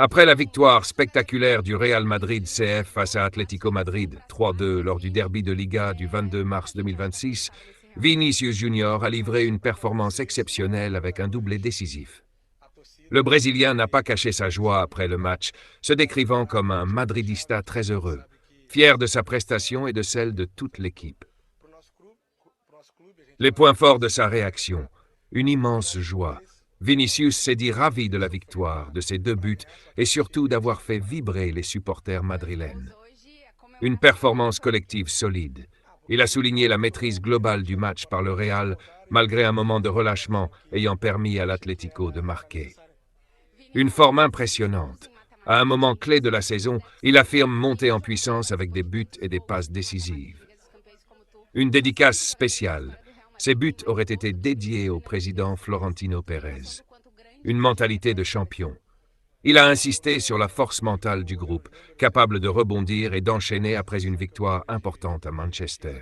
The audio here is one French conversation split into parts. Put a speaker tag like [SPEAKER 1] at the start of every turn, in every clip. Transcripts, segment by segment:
[SPEAKER 1] Après la victoire spectaculaire du Real Madrid CF face à Atlético Madrid 3-2 lors du derby de Liga du 22 mars 2026, Vinícius Junior a livré une performance exceptionnelle avec un doublé décisif. Le Brésilien n'a pas caché sa joie après le match, se décrivant comme un madridista très heureux, fier de sa prestation et de celle de toute l'équipe. Les points forts de sa réaction, une immense joie. Vinícius s'est dit ravi de la victoire, de ses 2 buts et surtout d'avoir fait vibrer les supporters madrilènes. Une performance collective solide. Il a souligné la maîtrise globale du match par le Real, malgré un moment de relâchement ayant permis à l'Atlético de marquer. Une forme impressionnante. À un moment clé de la saison, il affirme monter en puissance avec des buts et des passes décisives. Une dédicace spéciale. Ces buts auraient été dédiés au président Florentino Pérez. Une mentalité de champion. Il a insisté sur la force mentale du groupe, capable de rebondir et d'enchaîner après une victoire importante à Manchester.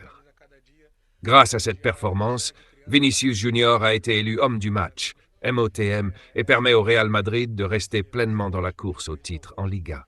[SPEAKER 1] Grâce à cette performance, Vinícius Junior a été élu homme du match, MOTM, et permet au Real Madrid de rester pleinement dans la course au titre en Liga.